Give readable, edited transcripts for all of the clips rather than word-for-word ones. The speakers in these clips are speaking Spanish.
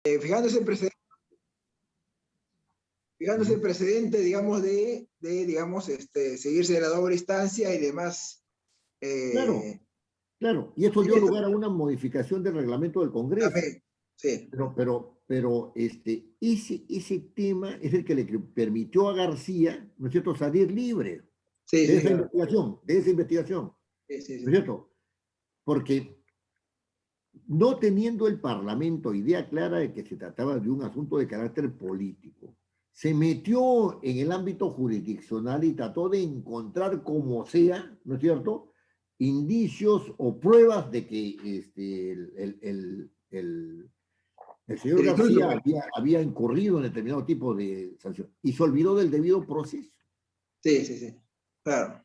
fijándose el precedente, digamos, digamos, seguirse de la doble instancia y demás. Claro, claro. Y eso dio lugar a una modificación del reglamento del Congreso. También, sí. Pero ese tema es el que le permitió a García, ¿no es cierto?, salir libre Sí, de sí, esa claro. investigación, Sí, sí, ¿no es sí. cierto? Porque no teniendo el Parlamento idea clara de que se trataba de un asunto de carácter político, se metió en el ámbito jurisdiccional y trató de encontrar como sea, ¿no es cierto?, indicios o pruebas de que el señor García había incurrido en determinado tipo de sanción y se olvidó del debido proceso. Sí, sí, sí. Claro.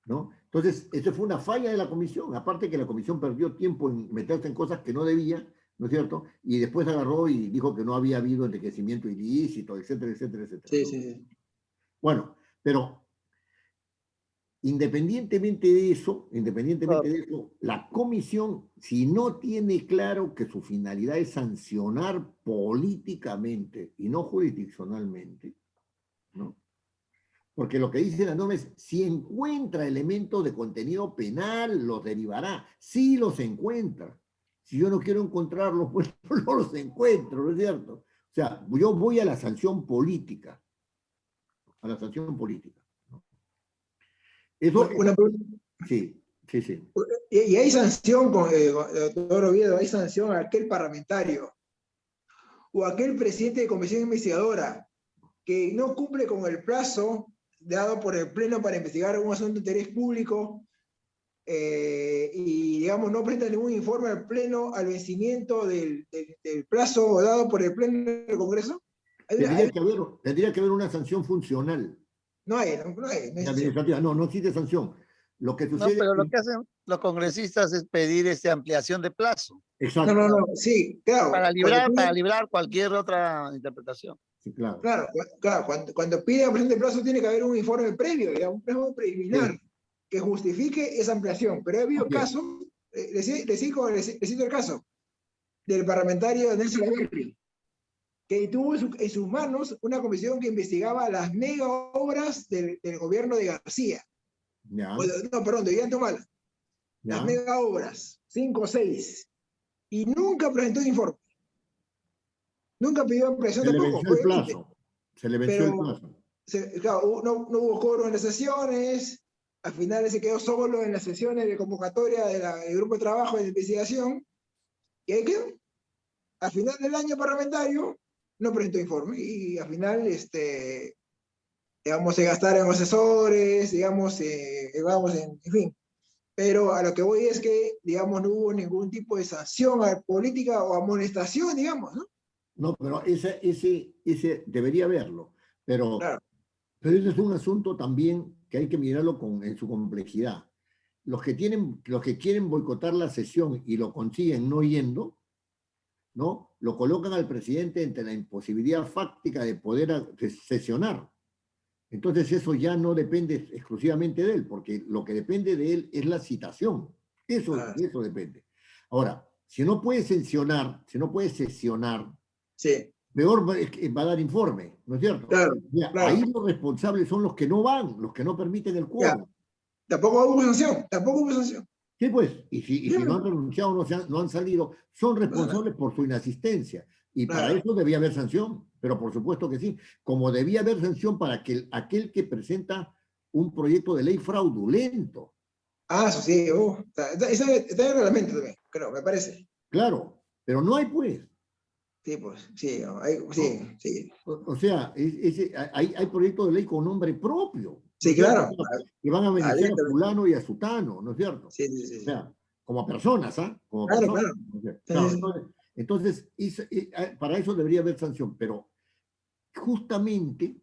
¿No? Entonces, esa fue una falla de la comisión, aparte que la comisión perdió tiempo en meterse en cosas que no debía, ¿no es cierto? Y después agarró y dijo que no había habido enriquecimiento ilícito, etcétera, etcétera, etcétera. Sí, ¿no? sí, sí. Bueno, pero independientemente de eso, la comisión, si no tiene claro que su finalidad es sancionar políticamente y no jurisdiccionalmente, ¿no? Porque lo que dice la norma es, si encuentra elementos de contenido penal, los derivará. Sí los encuentra. Si yo no quiero encontrarlos, pues no los encuentro, ¿no es cierto? O sea, yo voy a la sanción política. A la sanción política. ¿No? Eso, Una pregunta. sí, sí, sí. Y hay sanción, doctor Oviedo, hay sanción a aquel parlamentario o aquel presidente de comisión investigadora que no cumple con el plazo dado por el Pleno para investigar un asunto de interés público y, digamos, no presenta ningún informe al Pleno al vencimiento del plazo dado por el Pleno del Congreso. Tendría que haber una sanción funcional. No hay, no hay. Administrativa. No existe sanción. Lo que No, sucede pero es lo que... que hacen los congresistas es pedir ampliación de plazo. Exacto. No, sí, claro. Para librar cualquier otra interpretación. Sí, claro. Claro, cuando pide ampliación de plazo tiene que haber un informe previo, digamos, un informe preliminar que justifique esa ampliación. Pero ha habido casos, les cito el caso del parlamentario Nelson Laverty, que tuvo en sus manos una comisión que investigaba las mega obras del gobierno de García. Ya. Perdón, de Ollanta, las mega obras, 5 o 6, y nunca presentó un informe. Nunca pidió ampliación tampoco. Se le venció el plazo. Claro, no hubo cobro en las sesiones, al final se quedó solo en las sesiones de convocatoria del grupo de trabajo de investigación, y ahí quedó. Al final del año parlamentario no presentó informe, y al final, digamos, se gastaron asesores, digamos, en fin. Pero a lo que voy es que, digamos, no hubo ningún tipo de sanción política o amonestación, digamos, ¿no? No, pero ese debería haberlo. Pero, claro. Pero ese es un asunto también que hay que mirarlo en su complejidad. Los que quieren boicotar la sesión y lo consiguen no yendo, ¿no? Lo colocan al presidente entre la imposibilidad fáctica de poder sesionar. Entonces eso ya no depende exclusivamente de él, porque lo que depende de él es la citación. Eso depende. Ahora, si no puede sesionar, sí. peor va a dar informe, ¿no es cierto? Claro, Ahí los responsables son los que no van, los que no permiten el quórum. Tampoco hubo sanción. Sí, pues, y si no han renunciado, no han salido, son responsables por su inasistencia. Y para eso debía haber sanción, pero por supuesto que sí. Como debía haber sanción para aquel que presenta un proyecto de ley fraudulento. Eso sí, está en el reglamento también, creo, me parece. Claro, pero no hay pues. Sí, pues, sí, sí. O sea, hay proyectos de ley con nombre propio. Sí, claro. Que van a beneficiar a fulano y a sutano, ¿no es cierto? Sí. O sea, como personas, ¿ah? Como claro, personas. Claro. Entonces, para eso debería haber sanción, pero justamente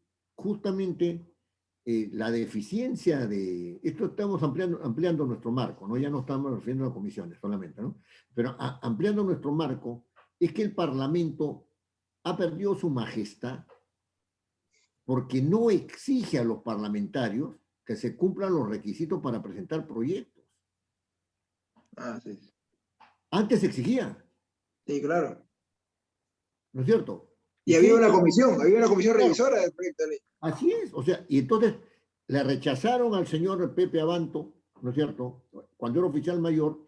la deficiencia de... Esto estamos ampliando nuestro marco, ¿no? Ya no estamos refiriendo a comisiones solamente, ¿no? Pero ampliando nuestro marco, es que el Parlamento ha perdido su majestad porque no exige a los parlamentarios que se cumplan los requisitos para presentar proyectos. Sí. Antes exigía. Sí, claro. ¿no es cierto? Y había una comisión revisora del proyecto de ley. Así es, o sea, y entonces le rechazaron al señor Pepe Abanto, ¿no es cierto? Cuando era oficial mayor,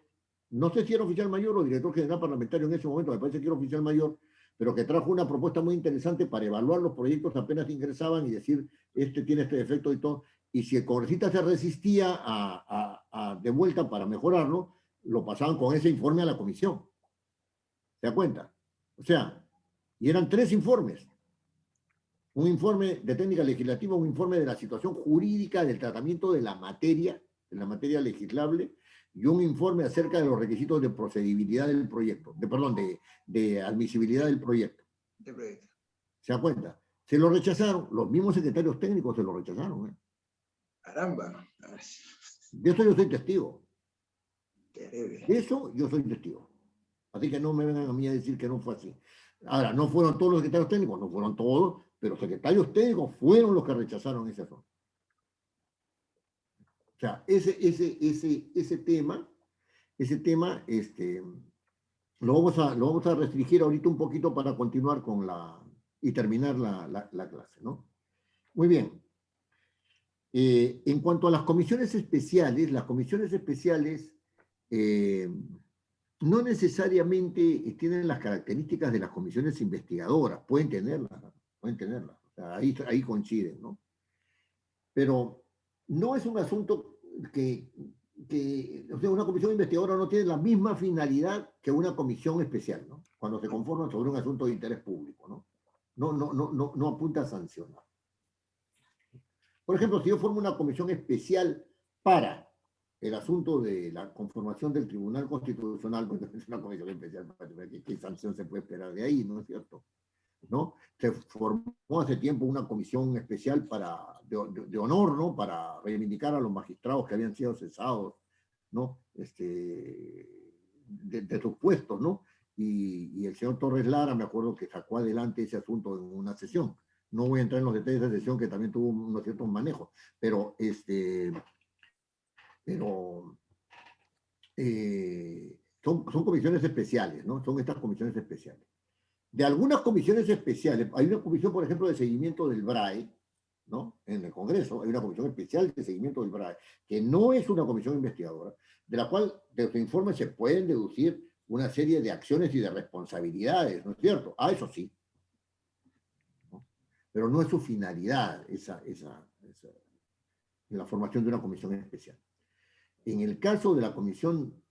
no sé si era oficial mayor o director general parlamentario en ese momento, me parece que era oficial mayor, pero que trajo una propuesta muy interesante para evaluar los proyectos apenas ingresaban y decir, este tiene este defecto y todo. Y si el congresista se resistía de vuelta para mejorarlo, lo pasaban con ese informe a la comisión. ¿Se da cuenta? O sea, y eran 3 informes. Un informe de técnica legislativa, un informe de la situación jurídica del tratamiento de la materia legislable, y un informe acerca de los requisitos de procedibilidad del proyecto, de admisibilidad del proyecto. ¿Se da cuenta? Se lo rechazaron, los mismos secretarios técnicos se lo rechazaron. Caramba. De eso yo soy testigo. Terrible. De eso yo soy testigo. Así que no me vengan a mí a decir que no fue así. Ahora, no fueron todos los secretarios técnicos, no fueron todos, pero secretarios técnicos fueron los que rechazaron ese asunto. O sea, ese tema, lo vamos a restringir ahorita un poquito para continuar con y terminar la clase, ¿no? Muy bien. En cuanto a las comisiones especiales, no necesariamente tienen las características de las comisiones investigadoras, pueden tenerlas, o sea, ahí coinciden, ¿no? Pero no es un asunto o sea, una comisión investigadora no tiene la misma finalidad que una comisión especial, ¿no? Cuando se conforman sobre un asunto de interés público, ¿no? No apunta a sancionar. Por ejemplo, si yo formo una comisión especial para el asunto de la conformación del Tribunal Constitucional, pues es una comisión especial, ¿qué sanción se puede esperar de ahí? ¿No es cierto? ¿No? Se formó hace tiempo una comisión especial de honor, ¿no? Para reivindicar a los magistrados que habían sido cesados, ¿no? De sus puestos, ¿no? Y el señor Torres Lara, me acuerdo que sacó adelante ese asunto en una sesión. No voy a entrar en los detalles de esa sesión que también tuvo unos ciertos manejos, pero son comisiones especiales, ¿no? Son estas comisiones especiales. De algunas comisiones especiales, hay una comisión, por ejemplo, de seguimiento del BRAE, ¿no? En el Congreso hay una comisión especial de seguimiento del BRAE, que no es una comisión investigadora, de la cual de su informe se pueden deducir una serie de acciones y de responsabilidades, ¿no es cierto? Eso sí. ¿No? Pero no es su finalidad la formación de una comisión especial. En el caso de la comisión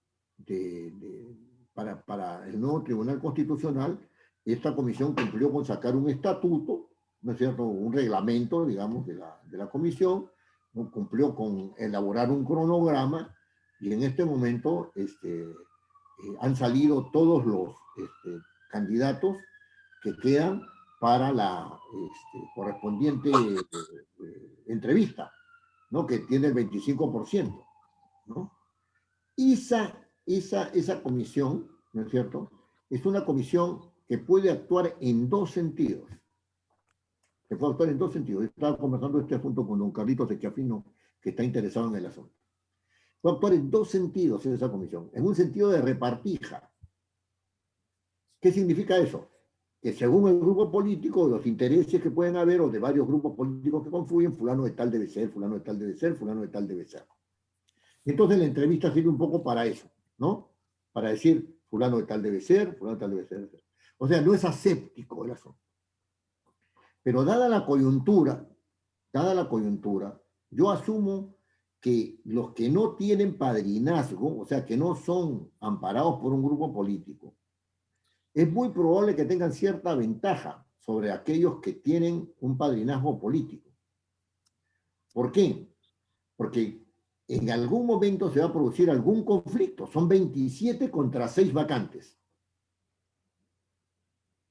para el nuevo Tribunal Constitucional, esta comisión cumplió con sacar un estatuto, ¿no es cierto?, un reglamento, digamos, de la comisión, ¿no? Cumplió con elaborar un cronograma, y en este momento han salido todos los candidatos que quedan para la correspondiente entrevista, ¿no?, que tiene el 25%, ¿no? Esa comisión, ¿no es cierto?, es una comisión que puede actuar en 2 sentidos. Se puede actuar en 2 sentidos. Estaba conversando este asunto con don Carlitos Echiafino, que está interesado en el asunto. Puede actuar en 2 sentidos en esa comisión. En un sentido de repartija. ¿Qué significa eso? Que según el grupo político, los intereses que pueden haber, o de varios grupos políticos que confluyen, fulano de tal debe ser, fulano de tal debe ser, fulano de tal debe ser. Entonces la entrevista sirve un poco para eso, ¿no? Para decir, fulano de tal debe ser, fulano de tal debe ser. O sea, no es aséptico el asunto. Pero dada la coyuntura, yo asumo que los que no tienen padrinazgo, o sea, que no son amparados por un grupo político, es muy probable que tengan cierta ventaja sobre aquellos que tienen un padrinazgo político. ¿Por qué? Porque en algún momento se va a producir algún conflicto. Son 27 contra 6 vacantes.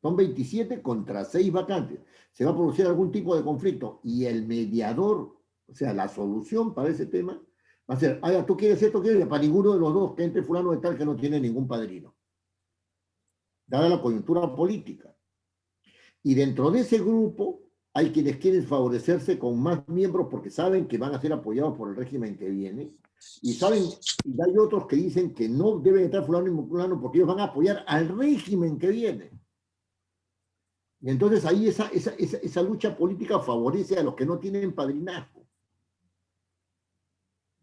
Son 27 contra 6 vacantes. Se va a producir algún tipo de conflicto y el mediador, o sea, la solución para ese tema va a ser, tú quieres esto, quieres, para ninguno de los dos, que entre fulano de tal que no tiene ningún padrino. Dada la coyuntura política. Y dentro de ese grupo hay quienes quieren favorecerse con más miembros porque saben que van a ser apoyados por el régimen que viene. Y hay otros que dicen que no deben estar fulano y fulano porque ellos van a apoyar al régimen que viene. Y entonces ahí esa lucha política favorece a los que no tienen padrinazgo.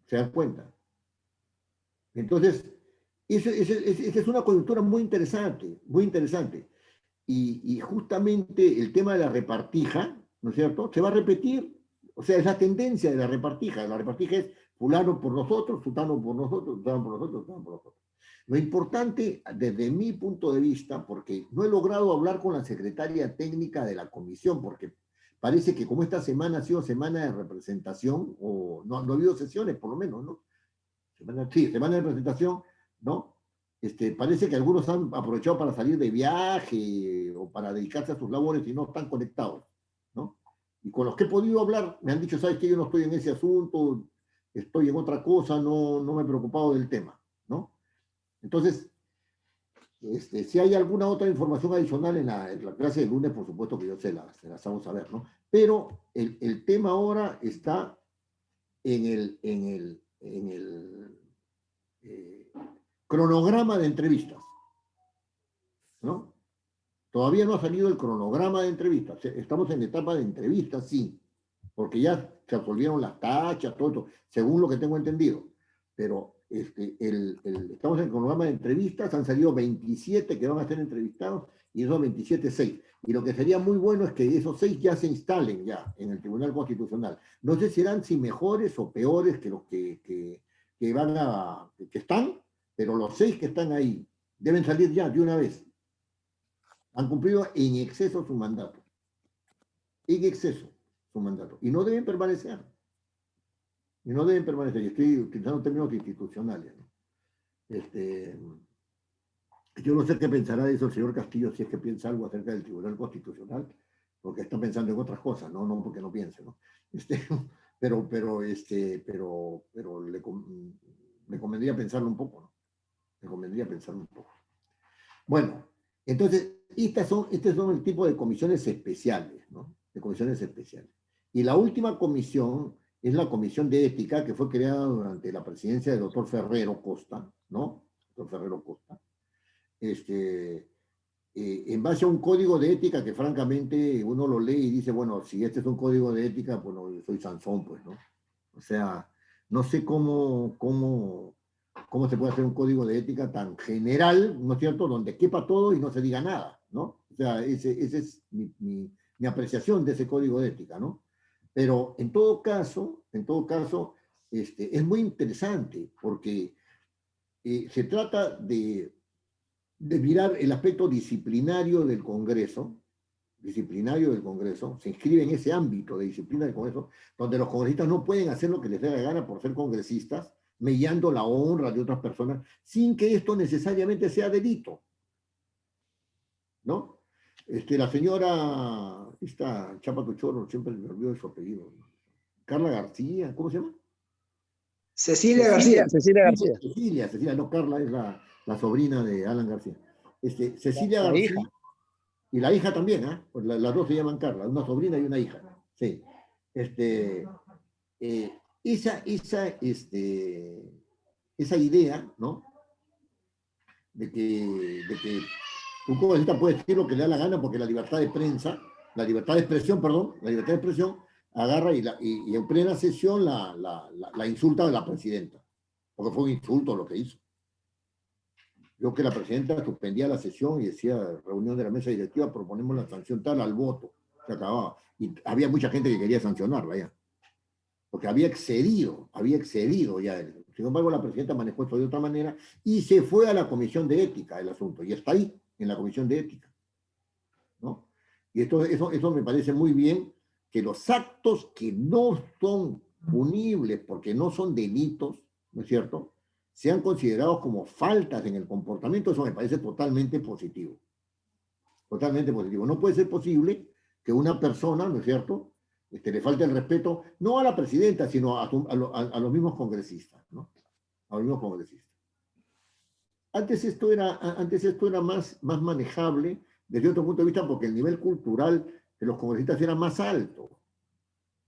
¿Se dan cuenta? Entonces, esa es una coyuntura muy interesante, muy interesante. Y justamente el tema de la repartija, ¿no es cierto?, se va a repetir. O sea, es la tendencia de la repartija. La repartija es fulano por nosotros, sutano por nosotros, sutano por nosotros, sutano por nosotros. Lo importante, desde mi punto de vista, porque no he logrado hablar con la secretaria técnica de la comisión, porque parece que como esta semana ha sido semana de representación, o no ha habido sesiones, por lo menos, ¿no? Semana de representación, ¿no? Parece que algunos han aprovechado para salir de viaje o para dedicarse a sus labores y no están conectados, ¿no? Y con los que he podido hablar, me han dicho, ¿sabes qué? Yo no estoy en ese asunto, estoy en otra cosa, no me he preocupado del tema, ¿no? Entonces, si hay alguna otra información adicional en la clase del lunes, por supuesto que yo se las hago saber, ¿no? Pero el tema ahora está en el cronograma de entrevistas, ¿no? Todavía no ha salido el cronograma de entrevistas. Estamos en etapa de entrevistas, sí, porque ya se absolvieron las tachas, todo eso, según lo que tengo entendido. Pero estamos en el cronograma de entrevistas, han salido 27 que van a ser entrevistados y esos 27, 6. Y lo que sería muy bueno es que esos 6 ya se instalen ya en el Tribunal Constitucional. No sé si serán si mejores o peores que los que están, pero los 6 que están ahí deben salir ya de una vez. Han cumplido en exceso su mandato. En exceso su mandato. Y no deben permanecer. Y no deben permanecer. Y estoy utilizando términos institucionales, ¿no? Yo no sé qué pensará de eso el señor Castillo, si es que piensa algo acerca del Tribunal Constitucional, porque está pensando en otras cosas, no porque no piense, ¿no? Pero me convendría pensarlo un poco, ¿no? Me convendría pensarlo un poco. Bueno, entonces, este son el tipo de comisiones especiales, ¿no? De comisiones especiales. Y la última comisión es la Comisión de Ética, que fue creada durante la presidencia del doctor Ferrero Costa, ¿no? Doctor Ferrero Costa. En base a un código de ética que francamente uno lo lee y dice, bueno, si este es un código de ética, bueno, yo soy Sansón, pues, ¿no? O sea, no sé cómo se puede hacer un código de ética tan general, ¿no es cierto?, donde quepa todo y no se diga nada, ¿no? O sea, esa es mi apreciación de ese código de ética, ¿no? Pero en todo caso, es muy interesante porque se trata de mirar el aspecto disciplinario del Congreso, se inscribe en ese ámbito de disciplina del Congreso, donde los congresistas no pueden hacer lo que les dé la gana por ser congresistas, mellando la honra de otras personas, sin que esto necesariamente sea delito, ¿no? La señora, esta Chapa Tuchoro, siempre me olvido de su apellido, Carla García, ¿cómo se llama? Cecilia García. Cecilia, no, Carla es la sobrina de Alan García. Cecilia García. Hija. Y la hija también, ¿eh? Pues las dos se llaman Carla, una sobrina y una hija. Sí. Esa idea, ¿no? De que un congresista puede decir lo que le da la gana porque la libertad de expresión, agarra y en plena sesión la insulta a la presidenta. Porque fue un insulto lo que hizo. Yo que la presidenta suspendía la sesión y decía, reunión de la mesa directiva, proponemos la sanción tal al voto. Se acababa. Y había mucha gente que quería sancionarla ya. Porque había excedido ya. Sin embargo, la presidenta manejó esto de otra manera y se fue a la comisión de ética el asunto. Y está ahí, en la comisión de ética, ¿no? Y eso me parece muy bien, que los actos que no son punibles porque no son delitos, ¿no es cierto?, sean considerados como faltas en el comportamiento. Eso me parece totalmente positivo. Totalmente positivo. No puede ser posible que una persona, ¿no es cierto?, le falte el respeto, no a la presidenta, sino a los mismos congresistas, ¿no? A los mismos congresistas. Antes esto era más manejable desde otro punto de vista porque el nivel cultural de los congresistas era más alto,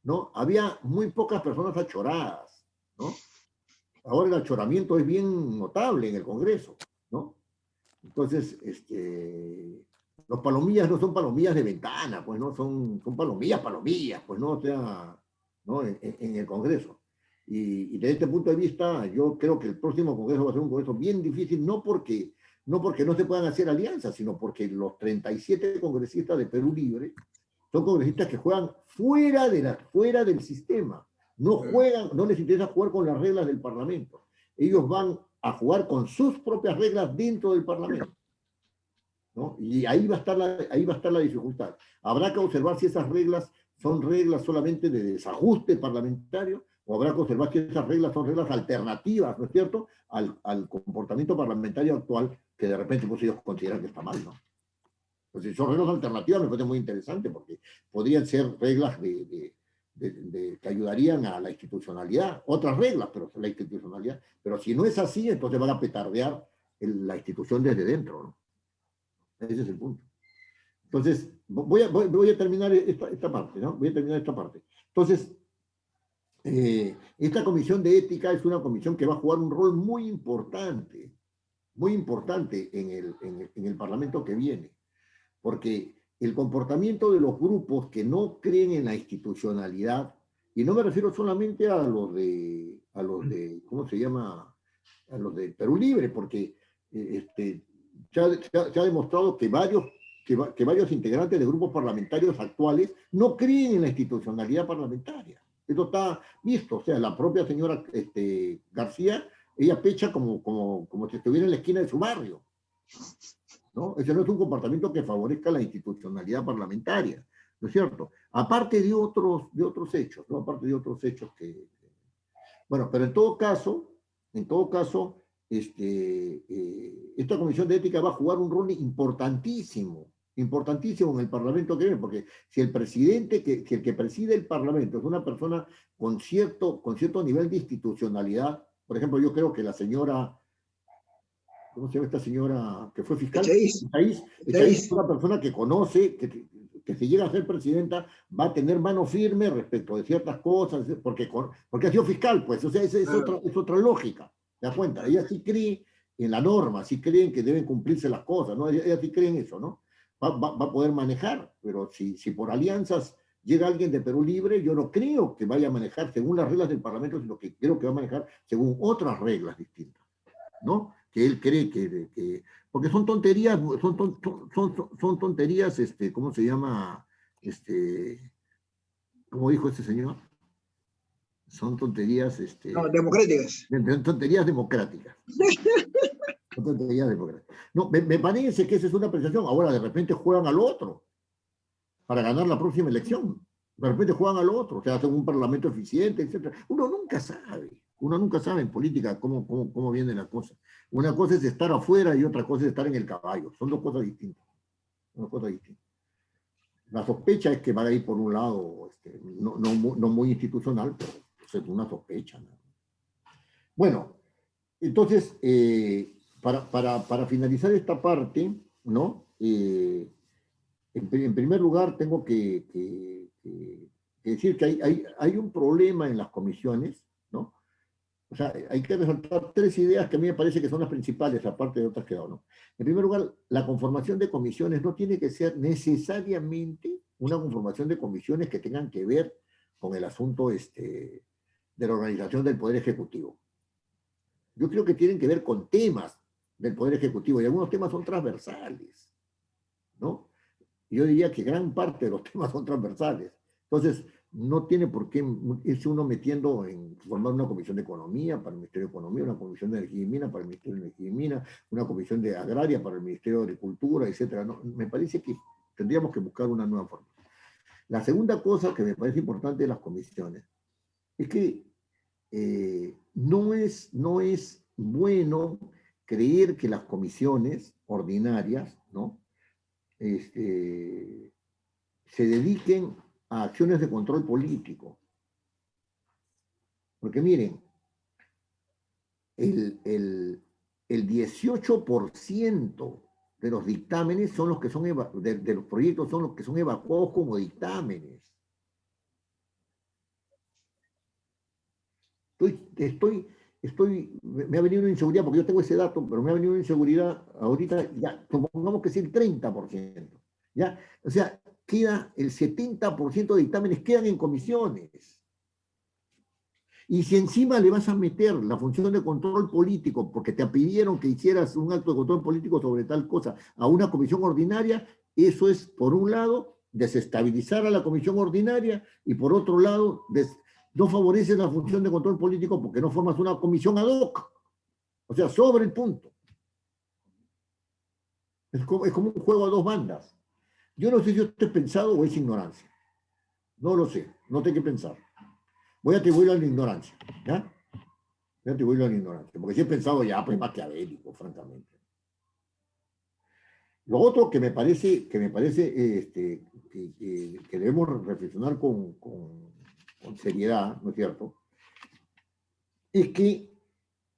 ¿no? Había muy pocas personas achoradas, ¿no? Ahora el achoramiento es bien notable en el Congreso, ¿no? Entonces, Los palomillas no son palomillas de ventana, pues no son palomillas, pues no, o sea, ¿no? En el Congreso. Y desde este punto de vista, yo creo que el próximo Congreso va a ser un Congreso bien difícil, no porque no se puedan hacer alianzas, sino porque los 37 congresistas de Perú Libre son congresistas que juegan fuera del sistema. No les interesa jugar con las reglas del Parlamento. Ellos van a jugar con sus propias reglas dentro del Parlamento, ¿no? Y ahí va a estar la dificultad. Habrá que observar si esas reglas son reglas solamente de desajuste parlamentario, o habrá que observar si esas reglas son reglas alternativas, ¿no es cierto?, al comportamiento parlamentario actual, que de repente pues, ellos consideran que está mal, ¿no? Pues si son reglas alternativas me parece muy interesante, porque podrían ser reglas que ayudarían a la institucionalidad, otras reglas, pero la institucionalidad. Pero si no es así, entonces van a petardear la institución desde dentro, ¿no? Ese es el punto. Entonces, voy a terminar esta parte, ¿no? Voy a terminar esta parte. Entonces, esta comisión de ética es una comisión que va a jugar un rol muy importante en el Parlamento que viene, porque el comportamiento de los grupos que no creen en la institucionalidad, y no me refiero solamente a los de ¿cómo se llama? A los de Perú Libre, porque se ha demostrado que varios integrantes de grupos parlamentarios actuales no creen en la institucionalidad parlamentaria. Eso está visto, o sea, la propia señora García, ella pecha como si estuviera en la esquina de su barrio, ¿no? Ese no es un comportamiento que favorezca la institucionalidad parlamentaria, ¿no es cierto? Aparte de otros hechos, ¿no? Aparte de otros hechos que... Bueno, pero en todo caso, esta comisión de ética va a jugar un rol importantísimo en el Parlamento que viene, porque si el presidente, si el que preside el Parlamento es una persona con cierto nivel de institucionalidad, por ejemplo, yo creo que la señora, ¿cómo se llama esta señora que fue fiscal? Echaíz es una persona que conoce, que si llega a ser presidenta va a tener mano firme respecto de ciertas cosas, porque ha sido fiscal, pues, o sea, es otra lógica, ¿te das cuenta? Ella sí cree en la norma, sí creen que deben cumplirse las cosas, ¿no? Ella sí cree en eso, ¿no? Va a poder manejar, pero si por alianzas llega alguien de Perú Libre, yo no creo que vaya a manejar según las reglas del Parlamento, sino que creo que va a manejar según otras reglas distintas, ¿no? Que él cree que porque son tonterías, son tonterías, ¿cómo se llama? ¿Cómo dijo este señor? Son tonterías, no, democráticas. Tonterías democráticas. Son tonterías democráticas. No, me parece que esa es una apreciación. Ahora de repente juegan al otro para ganar la próxima elección. De repente juegan al otro, o sea, hacen un parlamento eficiente, etc. Uno nunca sabe en política cómo viene la cosa. Una cosa es estar afuera y otra cosa es estar en el caballo. Son dos cosas distintas. La sospecha es que va a ir por un lado, no muy institucional, pero es una sospecha, ¿no? Bueno, entonces, para finalizar esta parte, ¿no? En primer lugar, tengo que decir que hay un problema en las comisiones, ¿no? O sea, hay que resaltar tres ideas que a mí me parece que son las principales, aparte de otras que no. En primer lugar, la conformación de comisiones no tiene que ser necesariamente una conformación de comisiones que tengan que ver con el asunto de la organización del Poder Ejecutivo. Yo creo que tienen que ver con temas del Poder Ejecutivo, y algunos temas son transversales, ¿no? Yo diría que gran parte de los temas son transversales. Entonces, no tiene por qué irse uno metiendo en formar una comisión de economía para el Ministerio de Economía, una comisión de energía y mina para el Ministerio de Energía y Mina, una comisión de agraria para el Ministerio de Agricultura, etc. No, me parece que tendríamos que buscar una nueva forma. La segunda cosa que me parece importante de las comisiones es que no es bueno creer que las comisiones ordinarias, ¿no? Se dediquen a acciones de control político. Porque miren, el 18% de los dictámenes son los que son, de los proyectos son los que son evacuados como dictámenes. Estoy me ha venido una inseguridad, porque yo tengo ese dato, pero me ha venido una inseguridad ahorita, ya, supongamos que es el 30%, ¿ya? O sea, queda el 70% de dictámenes quedan en comisiones. Y si encima le vas a meter la función de control político, porque te pidieron que hicieras un acto de control político sobre tal cosa a una comisión ordinaria, eso es, por un lado, desestabilizar a la comisión ordinaria y por otro lado, no favoreces la función de control político porque no formas una comisión ad hoc. O sea, sobre el punto. Es como un juego a dos bandas. Yo no sé si esto es pensado o es ignorancia. No lo sé, no tengo que pensar. Voy a atribuirlo a la ignorancia, ¿ya? Voy a atribuirlo a la ignorancia, porque si he pensado ya, pues maquiavélico, francamente. Lo otro que me parece que debemos reflexionar con seriedad, ¿no es cierto? Es que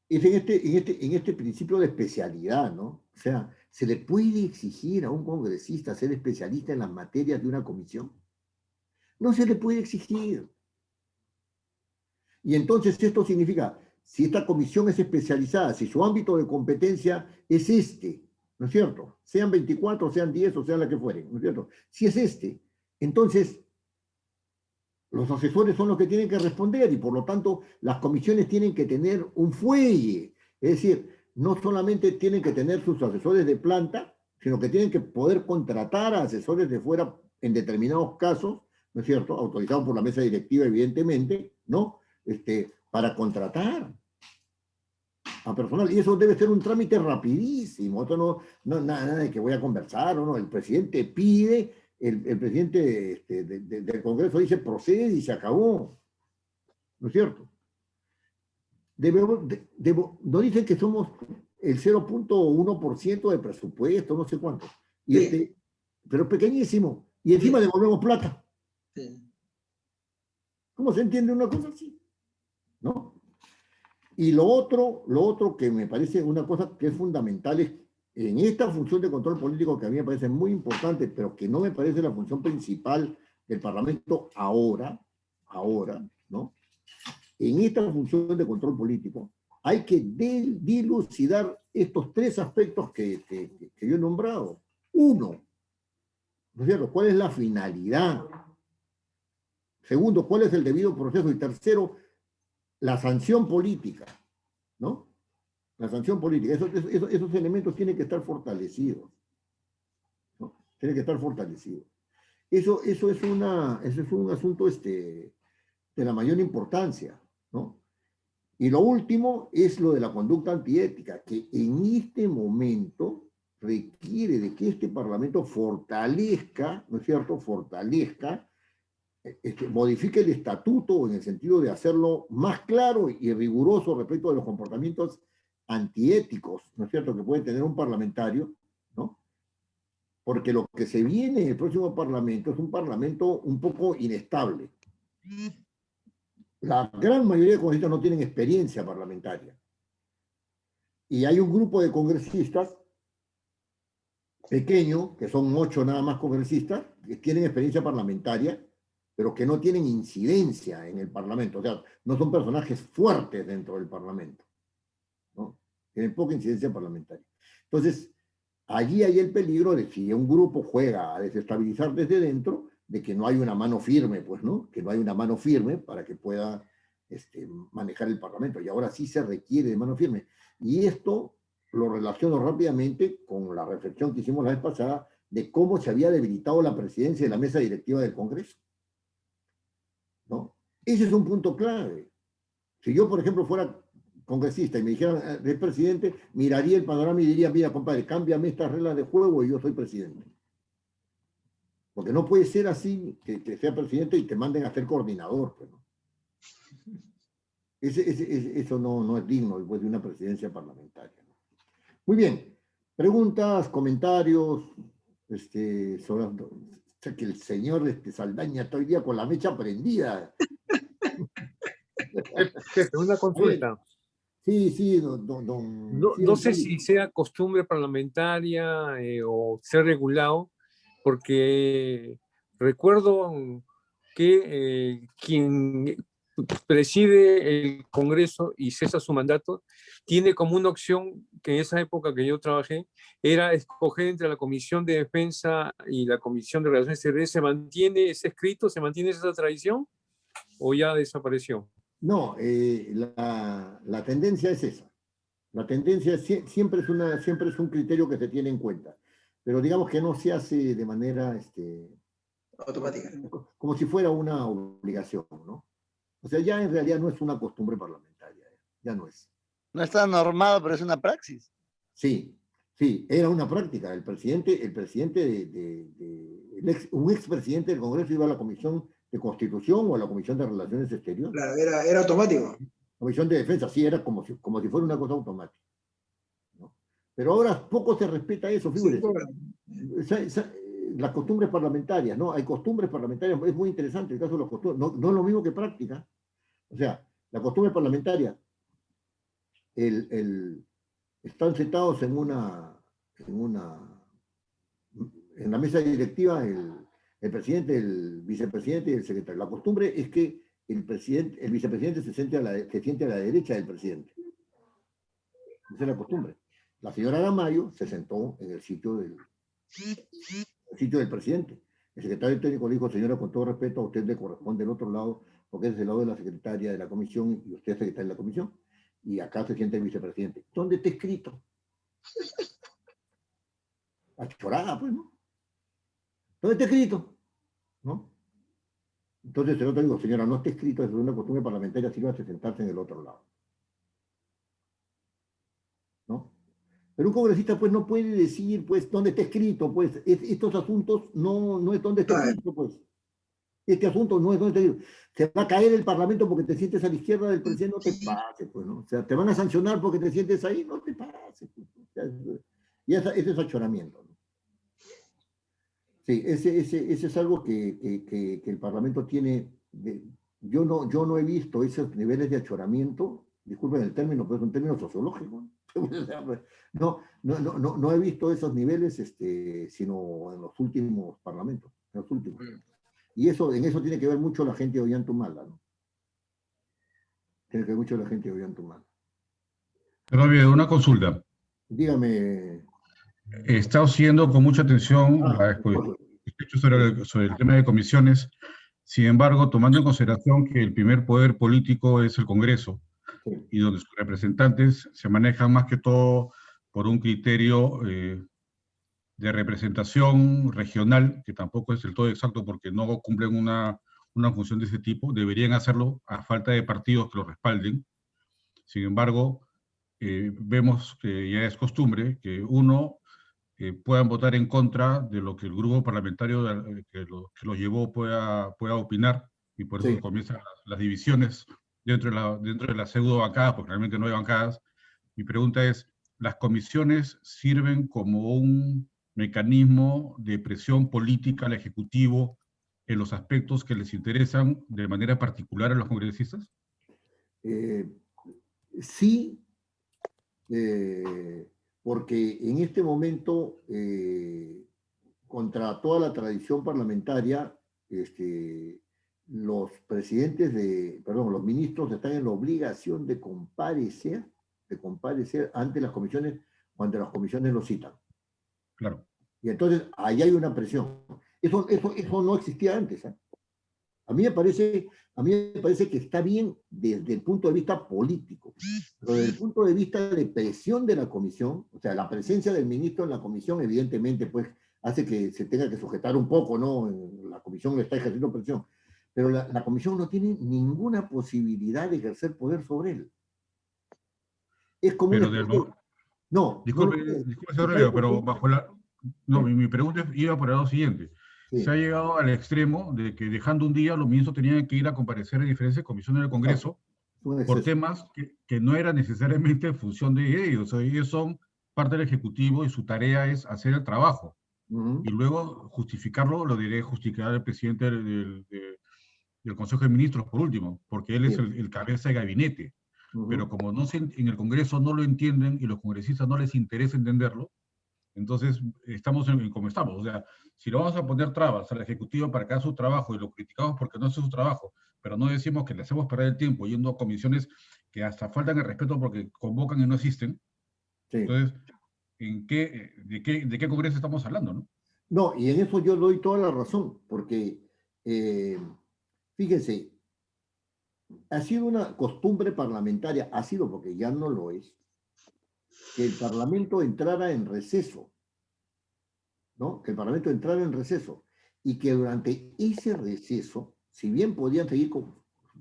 es en este principio de especialidad, ¿no? O sea, ¿se le puede exigir a un congresista ser especialista en las materias de una comisión? No se le puede exigir. Y entonces esto significa, si esta comisión es especializada, si su ámbito de competencia es este, ¿no es cierto? Sean 24, sean 10 o sean la que fueren, ¿no es cierto? Si es este, entonces los asesores son los que tienen que responder y por lo tanto las comisiones tienen que tener un fuelle. Es decir, no solamente tienen que tener sus asesores de planta, sino que tienen que poder contratar a asesores de fuera en determinados casos, ¿no es cierto? Autorizados por la mesa directiva, evidentemente, ¿no? Para contratar a personal. Y eso debe ser un trámite rapidísimo. Esto nada de que voy a conversar, ¿no? El presidente pide, el presidente del Congreso dice procede y se acabó. ¿No es cierto? Nos dicen que somos el 0.1% de presupuesto, no sé cuánto. Y pero es pequeñísimo. Y encima devolvemos plata. Sí. ¿Cómo se entiende una cosa así? ¿No? Y lo otro que me parece una cosa que es fundamental es en esta función de control político que a mí me parece muy importante, pero que no me parece la función principal del Parlamento ahora, ¿no? En esta función de control político hay que dilucidar estos tres aspectos que yo he nombrado. Uno, ¿no es cierto? ¿Cuál es la finalidad? Segundo, ¿cuál es el debido proceso? Y tercero, la sanción política, ¿no? La sanción política. Esos elementos tienen que estar fortalecidos, ¿no? Tienen que estar fortalecidos. Eso es un asunto de la mayor importancia, ¿no? Y lo último es lo de la conducta antiética, que en este momento requiere de que este Parlamento fortalezca, ¿no es cierto?, modifique el estatuto en el sentido de hacerlo más claro y riguroso respecto de los comportamientos antiéticos, ¿no es cierto?, que puede tener un parlamentario, ¿no? Porque lo que se viene en el próximo Parlamento es un Parlamento un poco inestable. La gran mayoría de congresistas no tienen experiencia parlamentaria. Y hay un grupo de congresistas pequeño, que son 8 nada más congresistas, que tienen experiencia parlamentaria, pero que no tienen incidencia en el Parlamento. O sea, no son personajes fuertes dentro del Parlamento, ¿no? Tienen poca incidencia parlamentaria. Entonces, allí hay el peligro de si un grupo juega a desestabilizar desde dentro, de que no hay una mano firme, pues, ¿no? Que no hay una mano firme para que pueda manejar el Parlamento. Y ahora sí se requiere de mano firme. Y esto lo relaciono rápidamente con la reflexión que hicimos la vez pasada de cómo se había debilitado la presidencia de la mesa directiva del Congreso, ¿no? Ese es un punto clave. Si yo, por ejemplo, fuera congresista y me dijeran, es presidente, miraría el panorama y diría, mira, compadre, cámbiame estas reglas de juego y yo soy presidente. Porque no puede ser así que sea presidente y te manden a ser coordinador, pues, ¿no? Eso no es digno después de una presidencia parlamentaria, ¿no? Muy bien. Preguntas, comentarios, sobre que el señor Saldaña está hoy día con la mecha prendida. Jefe, una consulta. Sí, no sé si sea costumbre parlamentaria o ser regulado, porque recuerdo que quien preside el Congreso y cesa su mandato, tiene como una opción que en esa época que yo trabajé era escoger entre la Comisión de Defensa y la Comisión de Relaciones Exteriores. ¿Se mantiene ese escrito, se mantiene esa tradición o ya desapareció? No, la tendencia es esa. La tendencia siempre es un criterio que se tiene en cuenta, pero digamos que no se hace de manera Automática. como si fuera una obligación, ¿no? O sea, ya en realidad no es una costumbre parlamentaria, ya no es. No está normado, pero es una praxis. Sí, sí, era una práctica. Un expresidente del Congreso iba a la Comisión de Constitución o a la Comisión de Relaciones Exteriores. Claro, era automático. Comisión de Defensa, sí, era como si fuera una cosa automática, ¿no? Pero ahora poco se respeta eso, fíjate. Sí, las costumbres parlamentarias, ¿no? Hay costumbres parlamentarias, es muy interesante el caso de las costumbres, no es lo mismo que práctica. O sea, la costumbre parlamentaria, están sentados en la mesa directiva el presidente, el vicepresidente y el secretario. La costumbre es que el vicepresidente se siente a la derecha del presidente. Esa es la costumbre. La señora Aramayo se sentó en el sitio del presidente. El secretario técnico le dijo: señora, con todo respeto, a usted le corresponde el otro lado, porque es el lado de la secretaria de la comisión y usted es secretaria de la comisión. Y acá se siente el vicepresidente. ¿Dónde está escrito? La chorada, pues, ¿no? ¿Dónde está escrito? ¿No? Entonces el otro digo: señora, no está escrito, es una costumbre parlamentaria, sirva de sentarse en el otro lado, ¿no? Pero un congresista, pues, no puede decir, pues, dónde está escrito, pues, estos asuntos no es donde está escrito, pues. Este asunto no es donde está escrito. Se va a caer el Parlamento porque te sientes a la izquierda del presidente, no te pases, pues, ¿no? O sea, te van a sancionar porque te sientes ahí, no te pases, pues, ¿no? O sea, y ese es achoramiento, ¿no? Sí, ese es algo que el Parlamento tiene. Yo no he visto esos niveles de achoramiento, disculpen el término, pero es un término sociológico. No he visto esos niveles, sino en los últimos parlamentos, en los últimos. Y en eso tiene que ver mucho la gente de Ollantumala, ¿no? Tiene que ver mucho la gente de Ollantumala. Pero bien, una consulta. Dígame. He estado siguiendo con mucha atención la exposición sobre el tema de comisiones. Sin embargo, tomando en consideración que el primer poder político es el Congreso, Sí. Y donde sus representantes se manejan más que todo por un criterio de representación regional, que tampoco es del todo exacto porque no cumplen una función de ese tipo, deberían hacerlo a falta de partidos que los respalden. Sin embargo, vemos que ya es costumbre que puedan votar en contra de lo que el grupo parlamentario que lo llevó pueda opinar, y por eso Sí. comienzan las divisiones dentro de la pseudo bancadas, porque realmente no hay bancadas. Mi pregunta es, ¿las comisiones sirven como un mecanismo de presión política al Ejecutivo en los aspectos que les interesan de manera particular a los congresistas? Sí, porque en este momento, contra toda la tradición parlamentaria, los ministros están en la obligación de comparecer ante las comisiones cuando las comisiones lo citan. Claro. Y entonces ahí hay una presión. Eso no existía antes, ¿eh? A mí me parece que está bien desde el punto de vista político, pero desde el punto de vista de presión de la comisión, o sea, la presencia del ministro en la comisión evidentemente pues hace que se tenga que sujetar un poco, ¿no? La comisión le está ejerciendo presión, pero la comisión no tiene ninguna posibilidad de ejercer poder sobre él. Es como Pero no. Disculpe, señor Leo, pero mi pregunta iba por el lado siguiente. Sí. Se ha llegado al extremo de que dejando un día los ministros tenían que ir a comparecer en diferentes comisiones del Congreso por temas que no era necesariamente en función de ellos. O sea, ellos son parte del Ejecutivo y su tarea es hacer el trabajo. Y luego justificarlo, lo diré justificar el presidente del Consejo de Ministros, por último, porque él es el cabeza de gabinete. Pero como en el Congreso no lo entienden y los congresistas no les interesa entenderlo, entonces estamos como estamos. O sea, si lo vamos a poner trabas al Ejecutivo para que haga su trabajo y lo criticamos porque no hace su trabajo, pero no decimos que le hacemos perder el tiempo yendo a comisiones que hasta faltan el respeto porque convocan y no existen. Sí. Entonces, de qué Congreso estamos hablando, no? No, y en eso yo doy toda la razón, porque fíjense, ha sido una costumbre parlamentaria, ha sido porque ya no lo es, que el Parlamento entrara en receso, ¿no? Que el Parlamento entrara en receso y que durante ese receso, si bien podían seguir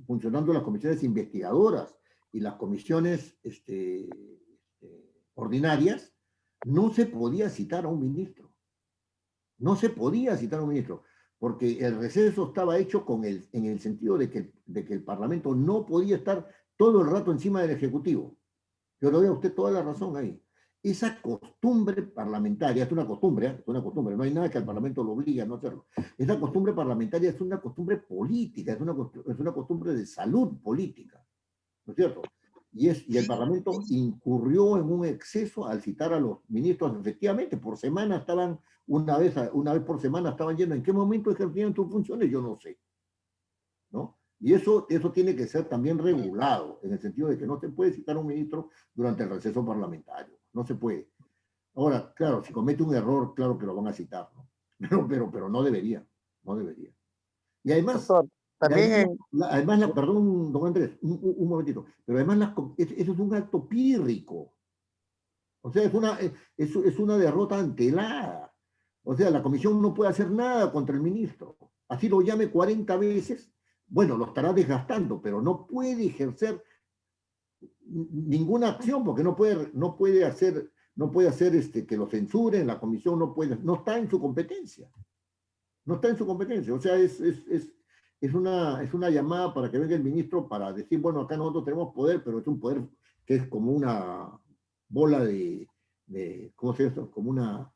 funcionando las comisiones investigadoras y las comisiones ordinarias, no se podía citar a un ministro. No se podía citar a un ministro, porque el receso estaba hecho en el sentido de que el Parlamento no podía estar todo el rato encima del Ejecutivo. Yo le doy a usted toda la razón ahí. Esa costumbre parlamentaria, es una costumbre, no hay nada que al Parlamento lo obligue a no hacerlo. Esa costumbre parlamentaria es una costumbre política, es una costumbre de salud política, ¿no es cierto? Y el Parlamento incurrió en un exceso al citar a los ministros. Efectivamente, por semana estaban, una vez por semana estaban yendo. ¿En qué momento ejercían sus funciones? Yo no sé, ¿no? Y eso tiene que ser también regulado, en el sentido de que no se puede citar a un ministro durante el receso parlamentario. No se puede. Ahora, claro, si comete un error, claro que lo van a citar, ¿no? Pero no debería, no debería. Y además, Doctor, también perdón, don Andrés, un momentito, pero además eso es un acto pírrico. O sea, es una derrota antelada. O sea, la comisión no puede hacer nada contra el ministro. Así lo llame 40 veces, bueno, lo estará desgastando, pero no puede ejercer ninguna acción porque no puede hacer que lo censuren, la comisión no está en su competencia. No está en su competencia. O sea, es una llamada para que venga el ministro para decir, bueno, acá nosotros tenemos poder, pero es un poder que es como una bola ¿cómo se llama? Como una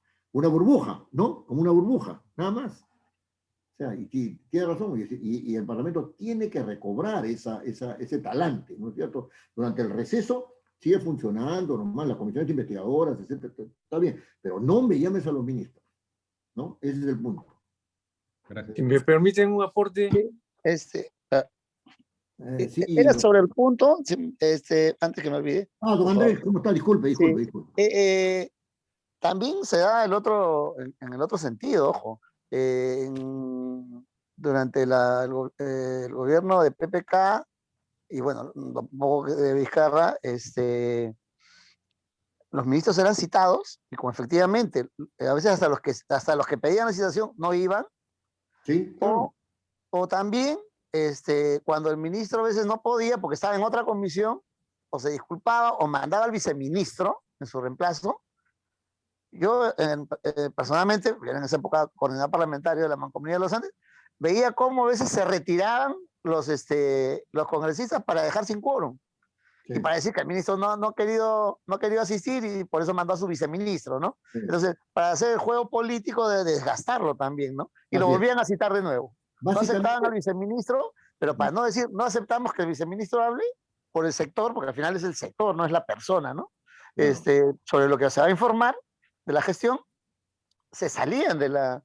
burbuja, ¿no? Como una burbuja, nada más. O sea, y tiene razón, y el Parlamento tiene que recobrar ese talante, ¿no es cierto? Durante el receso sigue funcionando normal, las comisiones investigadoras, etcétera, está bien, pero no me llames a los ministros, ¿no? Ese es el punto. Gracias. Si me permiten un aporte. Sí, era sobre el punto, antes que me olvide. Don Andrés, ¿cómo está? Disculpe. También se da en el otro sentido, ojo. Durante el gobierno de PPK y bueno, un poco de Vizcarra, los ministros eran citados y como efectivamente a veces hasta los que pedían la citación no iban. Sí, claro. O también cuando el ministro a veces no podía porque estaba en otra comisión, o se disculpaba o mandaba al viceministro en su reemplazo. Yo personalmente, en esa época coordinador parlamentario de la Mancomunidad de los Andes, veía cómo a veces se retiraban los congresistas para dejar sin quórum. Sí. Y para decir que el ministro no ha querido asistir y por eso mandó a su viceministro, ¿no? Sí. Entonces, para hacer el juego político de desgastarlo también, ¿no? Y lo volvían a citar de nuevo. No aceptaban al viceministro, pero para no decir, no aceptamos que el viceministro hable por el sector, porque al final es el sector, no es la persona, ¿no? Sobre lo que se va a informar de la gestión, se salían de la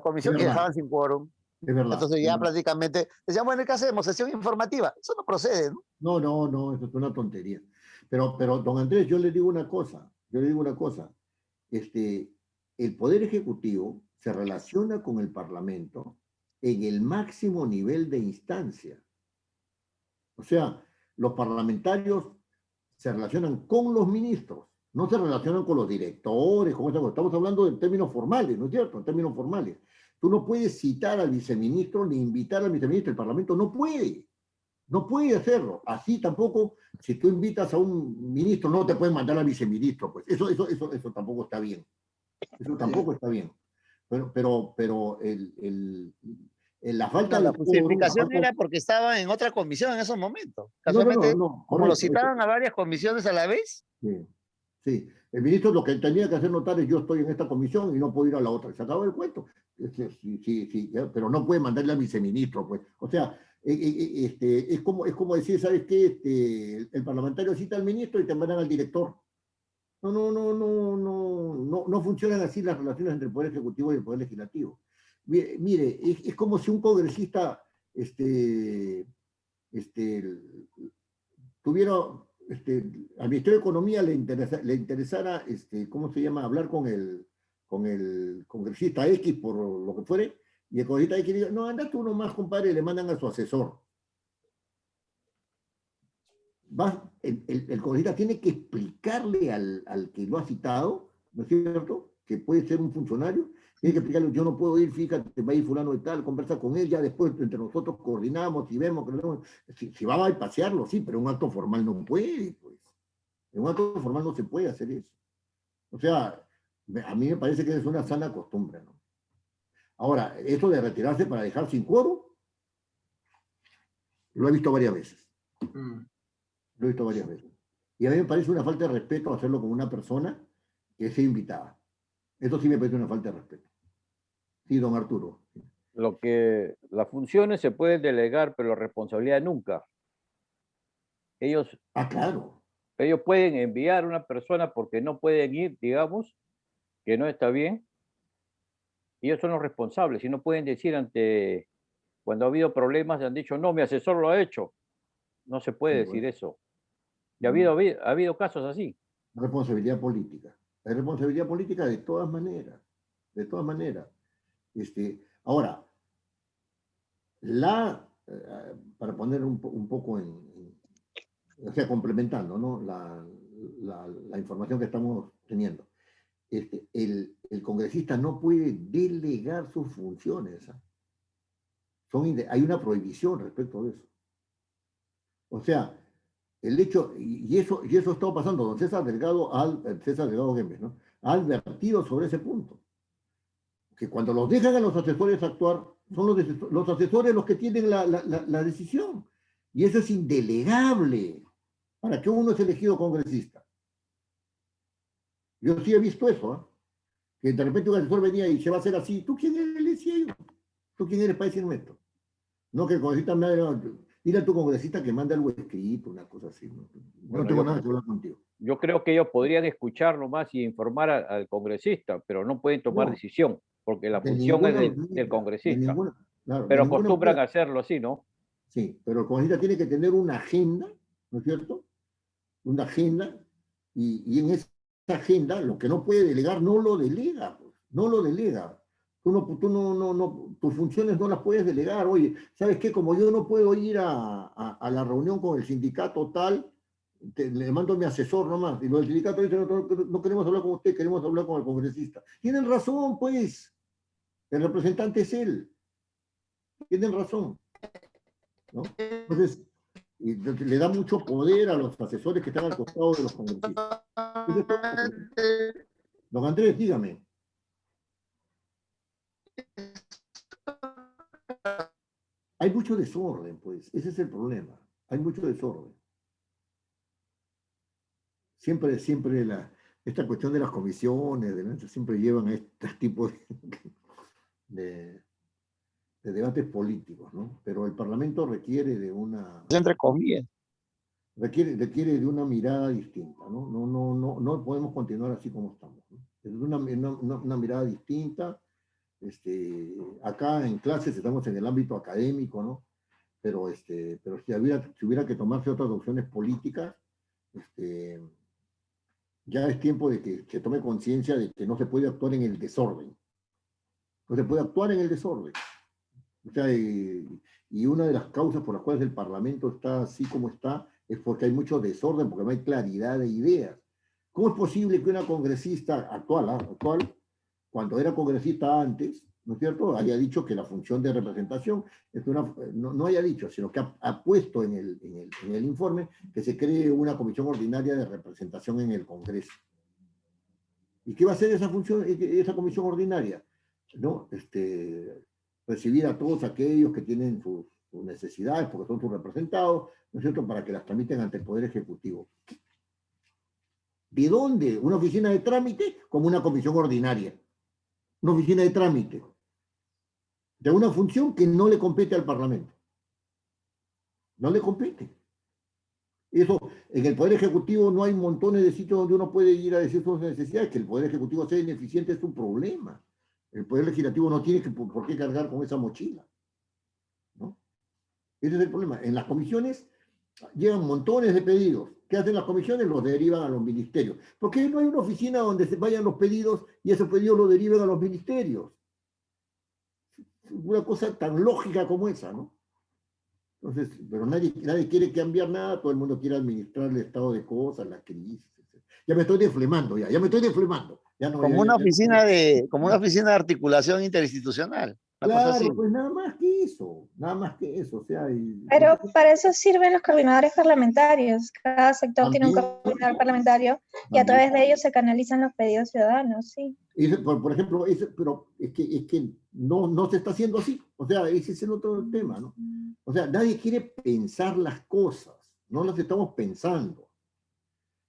comisión y dejaban sin quórum. Es verdad. Entonces ya prácticamente decían, bueno, ¿qué hacemos? Sesión informativa. Eso no procede, ¿no? No, eso es una tontería. Pero, don Andrés, yo le digo una cosa. El Poder Ejecutivo se relaciona con el Parlamento en el máximo nivel de instancia. O sea, los parlamentarios se relacionan con los ministros, no se relacionan con los directores, estamos hablando de términos formales, ¿no es cierto? En términos formales. Tú no puedes citar al viceministro ni invitar al viceministro, el Parlamento no puede hacerlo. Así tampoco, si tú invitas a un ministro, no te pueden mandar al viceministro, pues eso tampoco está bien. Eso tampoco está bien. Pero la falta de... La justificación era porque estaba en otra comisión en esos momentos. Casualmente, como lo citaban a varias comisiones a la vez. Sí. El ministro lo que tenía que hacer notar es yo estoy en esta comisión y no puedo ir a la otra. Se acabó el cuento. Sí, pero no puede mandarle al viceministro, pues. O sea, es como decir, ¿sabes qué? El parlamentario cita al ministro y te mandan al director. No funcionan así las relaciones entre el Poder Ejecutivo y el Poder Legislativo. Mire, es como si un congresista tuvieron, al Ministerio de Economía le interesara, ¿cómo se llama?, hablar con el congresista X por lo que fuere, y el congresista X dice, no, anda tú nomás, compadre, y le mandan a su asesor. El congresista tiene que explicarle al que lo ha citado, ¿no es cierto?, que puede ser un funcionario, tiene que explicarle, yo no puedo ir, fíjate, va a ir fulano de tal, conversa con él, ya después entre nosotros coordinamos y vemos que si va a pasearlo, sí, pero un acto formal no puede, pues. En un acto formal no se puede hacer eso. O sea, a mí me parece que es una sana costumbre, ¿no? Ahora, esto de retirarse para dejar sin quórum, lo he visto varias veces. Lo he visto varias veces. Y a mí me parece una falta de respeto hacerlo con una persona que sea invitada. Eso sí me parece una falta de respeto. Sí, don Arturo. Las funciones se pueden delegar, pero la responsabilidad nunca. Claro. Ellos pueden enviar a una persona porque no pueden ir, digamos, que no está bien. Ellos son los responsables y no pueden decir cuando ha habido problemas, han dicho, no, mi asesor lo ha hecho. No se puede decir eso. Y ha habido casos así. Responsabilidad política. Hay responsabilidad política de todas maneras. De todas maneras. Ahora, para poner un poco o sea, complementando, ¿no?, la información que estamos teniendo. El congresista no puede delegar sus funciones. Hay una prohibición respecto de eso. O sea, el hecho, y eso ha estado pasando, don César Delgado Gembes, ¿no?, ha advertido sobre ese punto. Que cuando los dejan a los asesores actuar, son los asesores los que tienen la decisión. Y eso es indelegable para que uno es elegido congresista. Yo sí he visto eso, ¿eh? Que de repente un asesor venía y se va a hacer así. ¿Tú quién eres? Le decía yo. ¿Tú quién eres para decirme esto? No, que el congresista me ha... Dile a tu congresista que mande algo escrito, una cosa así. No tengo nada que hablar contigo. Yo creo que ellos podrían escuchar nomás y informar al congresista, pero no pueden tomar decisión, porque la función es del congresista. Pero acostumbran a hacerlo así, ¿no? Sí, pero el congresista tiene que tener una agenda, ¿no es cierto? Una agenda, y en esa agenda lo que no puede delegar no lo delega, pues, no lo delega. Tus funciones no las puedes delegar. Oye, ¿sabes qué? Como yo no puedo ir a la reunión con el sindicato tal, le mando a mi asesor nomás, y los del sindicato dicen, no queremos hablar con usted, queremos hablar con el congresista. Tienen razón, pues, el representante es él. Tienen razón, ¿no? Entonces, le da mucho poder a los asesores que están al costado de los congresistas. Don Andrés, dígame. Hay mucho desorden, pues, ese es el problema. Hay mucho desorden. Siempre esta cuestión de las comisiones, siempre llevan a este tipo de debates políticos, ¿no? Pero el Parlamento requiere de una... Entre comillas. Requiere de una mirada distinta, ¿no? No podemos continuar así como estamos, ¿no? Es una mirada distinta. Acá en clases estamos en el ámbito académico, ¿no? Pero si hubiera que tomarse otras opciones políticas, ya es tiempo de que se tome conciencia de que no se puede actuar en el desorden. No se puede actuar en el desorden. O sea, y una de las causas por las cuales el Parlamento está así como está es porque hay mucho desorden, porque no hay claridad de ideas. ¿Cómo es posible que una congresista actual, cuando era congresista antes, ¿no es cierto?, haya dicho que la función de representación es no haya dicho, sino que ha puesto en el informe que se cree una comisión ordinaria de representación en el Congreso? ¿Y qué va a hacer esa comisión ordinaria? ¿No? Recibir a todos aquellos que tienen sus necesidades, porque son sus representados, ¿no es cierto?, para que las tramiten ante el Poder Ejecutivo. ¿De dónde? Una oficina de trámite como una comisión ordinaria. Una oficina de trámite de una función que no le compete al Parlamento. No le compete. Eso, en el Poder Ejecutivo no hay montones de sitios donde uno puede ir a decir sus necesidades. Que el Poder Ejecutivo sea ineficiente es un problema. El Poder Legislativo no tiene por qué cargar con esa mochila, ¿no? Ese es el problema. En las comisiones llegan montones de pedidos. ¿Qué hacen las comisiones? Los derivan a los ministerios. Porque no hay una oficina donde se vayan los pedidos y esos pedidos los deriven a los ministerios. Una cosa tan lógica como esa, ¿no? Entonces, pero nadie quiere cambiar nada, todo el mundo quiere administrar el estado de cosas, la crisis. Ya me estoy deflemando, ya me estoy deflemando. Ya no, como una oficina de articulación interinstitucional. Claro, pues nada más que eso, o sea. Pero para eso sirven los coordinadores parlamentarios. Cada sector tiene un coordinador parlamentario y a través de ellos se canalizan los pedidos ciudadanos, sí. Por ejemplo, pero es que no se está haciendo así. O sea, ese es el otro tema, ¿no? O sea, nadie quiere pensar las cosas, no las estamos pensando.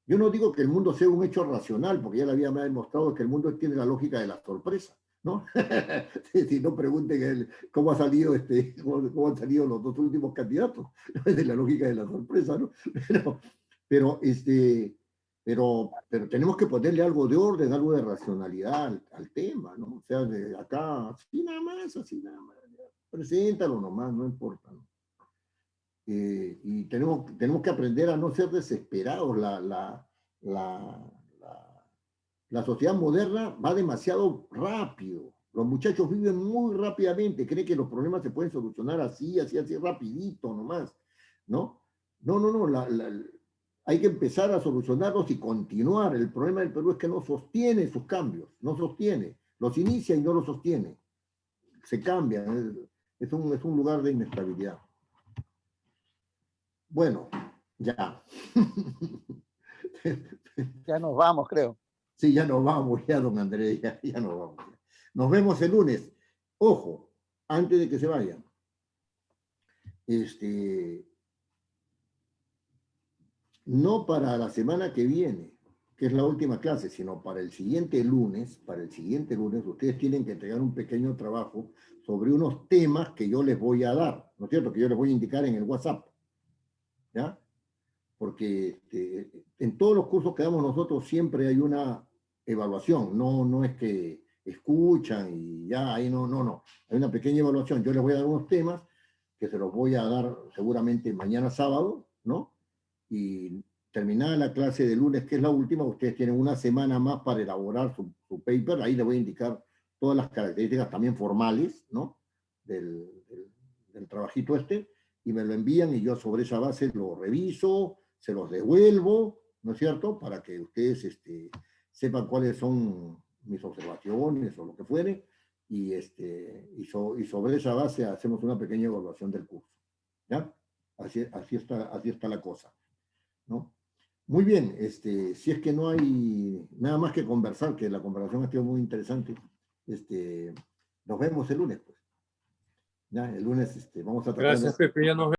Yo no digo que el mundo sea un hecho racional, porque ya la vida me ha demostrado que el mundo tiene la lógica de la sorpresa, ¿no? Si no pregunten cómo han salido los dos últimos candidatos, de la lógica de la sorpresa, ¿no? Pero tenemos que ponerle algo de orden, algo de racionalidad al tema, ¿no? O sea, de acá, así nada más, preséntalo nomás, no importa, ¿no? Y tenemos que aprender a no ser desesperados. La sociedad moderna va demasiado rápido. Los muchachos viven muy rápidamente, creen que los problemas se pueden solucionar así, rapidito nomás, ¿no? No, hay que empezar a solucionarlos y continuar. El problema del Perú es que no sostiene sus cambios, no sostiene, los inicia y no los sostiene. Se cambia, es un lugar de inestabilidad. Bueno, ya. Ya nos vamos, creo. Sí, ya nos vamos, ya, don Andrés, ya nos vamos. Nos vemos el lunes. Ojo, antes de que se vayan. No para la semana que viene, que es la última clase, sino para el siguiente lunes, ustedes tienen que entregar un pequeño trabajo sobre unos temas que yo les voy a dar, ¿no es cierto? Que yo les voy a indicar en el WhatsApp. ¿Ya? Porque en todos los cursos que damos nosotros siempre hay una evaluación, no es que escuchan y ya, ahí no. Hay una pequeña evaluación. Yo les voy a dar unos temas que se los voy a dar seguramente mañana sábado, ¿no? Y terminada la clase de lunes, que es la última, ustedes tienen una semana más para elaborar su paper. Ahí les voy a indicar todas las características también formales, ¿no? Del trabajito y me lo envían y yo sobre esa base lo reviso, se los devuelvo, ¿no es cierto? Para que ustedes sepan cuáles son mis observaciones o lo que fuere, y sobre esa base hacemos una pequeña evaluación del curso. ¿Ya? Así está la cosa, ¿no? Muy bien, si es que no hay nada más que conversar, que la conversación ha sido muy interesante, nos vemos el lunes, pues. Ya, el lunes vamos a tratar. Gracias, Pepe, ya nos vemos.